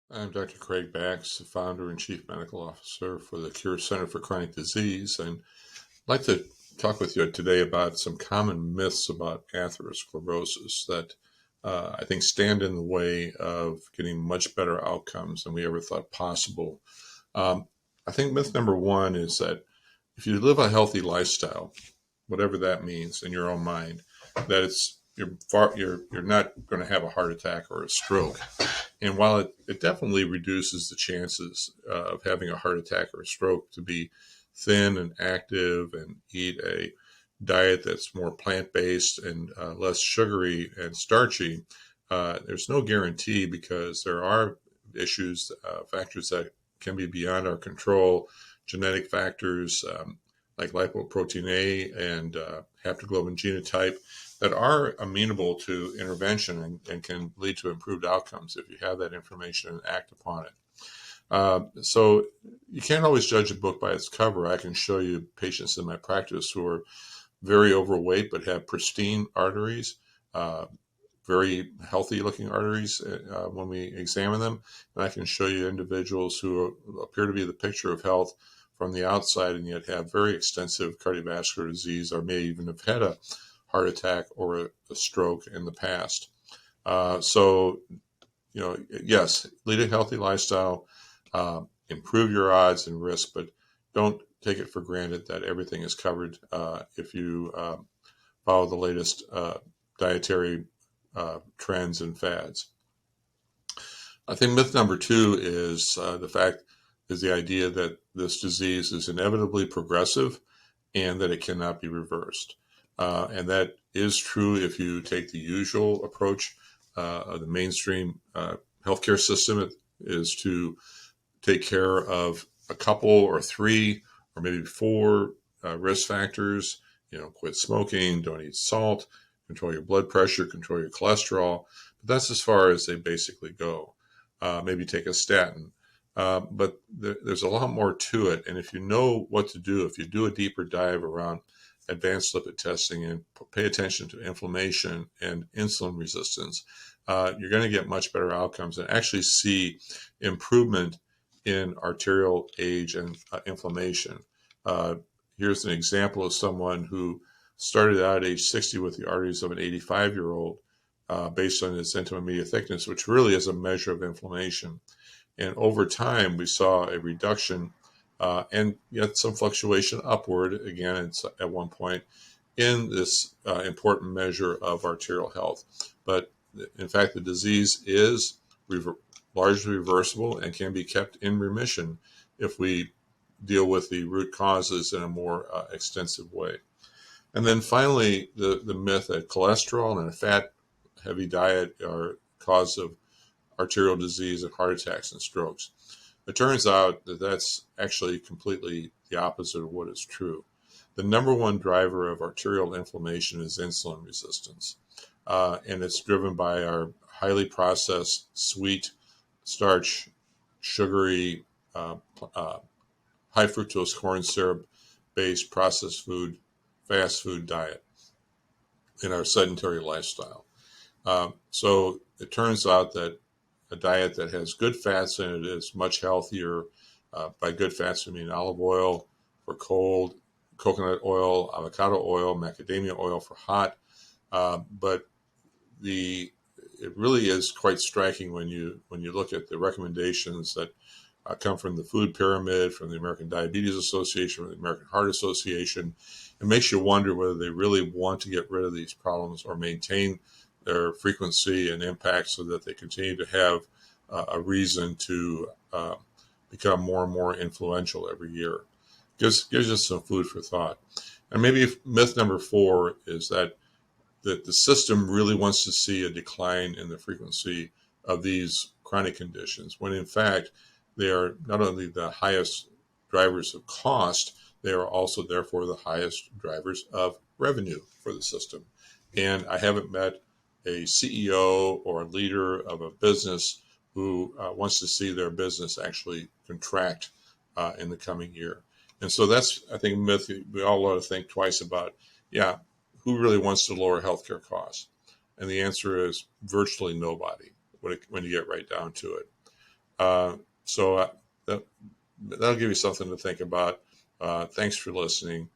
I'm Dr. Craig Bax, the founder and chief medical officer for the Cure Center for Chronic Disease. And I'd like to talk with you today about some common myths about atherosclerosis that I think stand in the way of getting much better outcomes than we ever thought possible. Um, I think myth number one is that if you live a healthy lifestyle, whatever that means in your own mind, that you're not going to have a heart attack or a stroke. And while it definitely reduces the chances of having a heart attack or a stroke to be thin and active and eat a diet that's more plant-based and less sugary and starchy, there's no guarantee because there are issues, factors that can be beyond our control, genetic factors like lipoprotein A and haptoglobin genotype that are amenable to intervention and can lead to improved outcomes if you have that information and act upon it. So you can't always judge a book by its cover. I can show you patients in my practice who are very overweight but have pristine arteries, very healthy looking arteries when we examine them. And I can show you individuals who appear to be the picture of health from the outside and yet have very extensive cardiovascular disease or may even have had a heart attack or a stroke in the past. Yes, lead a healthy lifestyle, improve your odds and risk, but don't take it for granted that everything is covered if you follow the latest dietary trends and fads. I think myth number two is the idea that this disease is inevitably progressive and that it cannot be reversed. And that is true if you take the usual approach of the mainstream healthcare system is to take care of a couple or three or maybe four risk factors. Quit smoking, don't eat salt, control your blood pressure, control your cholesterol. But that's as far as they basically go. Maybe take a statin. But there's a lot more to it. And if you know what to do, if you do a deeper dive around advanced lipid testing and pay attention to inflammation and insulin resistance, you're going to get much better outcomes and actually see improvement in arterial age and inflammation. Here's an example of someone who started out at age 60 with the arteries of an 85-year-old based on its intima media thickness, which really is a measure of inflammation. And over time, we saw a reduction and yet some fluctuation upward, again, at one point, in this important measure of arterial health. But in fact, the disease is largely reversible and can be kept in remission if we deal with the root causes in a more extensive way. And then finally, the myth that cholesterol and a fat-heavy diet are cause of arterial disease and heart attacks and strokes. It turns out that that's actually completely the opposite of what is true. The number one driver of arterial inflammation is insulin resistance. And it's driven by our highly processed, sweet, starch, sugary, high fructose corn syrup based processed food, fast food diet in our sedentary lifestyle. So it turns out that a diet that has good fats in it is much healthier. By good fats, I mean olive oil for cold, coconut oil, avocado oil, macadamia oil for hot. But it really is quite striking when you look at the recommendations that come from the food pyramid, from the American Diabetes Association, from the American Heart Association. It makes you wonder whether they really want to get rid of these problems or maintain their frequency and impact so that they continue to have a reason to become more and more influential every year. Gives us some food for thought. And maybe myth number four is that the system really wants to see a decline in the frequency of these chronic conditions, when in fact they are not only the highest drivers of cost, they are also therefore the highest drivers of revenue for the system. And I haven't met a CEO or a leader of a business who wants to see their business actually contract in the coming year. And so that's, I think, a myth we all ought to think twice about. Yeah, who really wants to lower healthcare costs? And the answer is virtually nobody when you get right down to it. So that, that'll give you something to think about. Thanks for listening.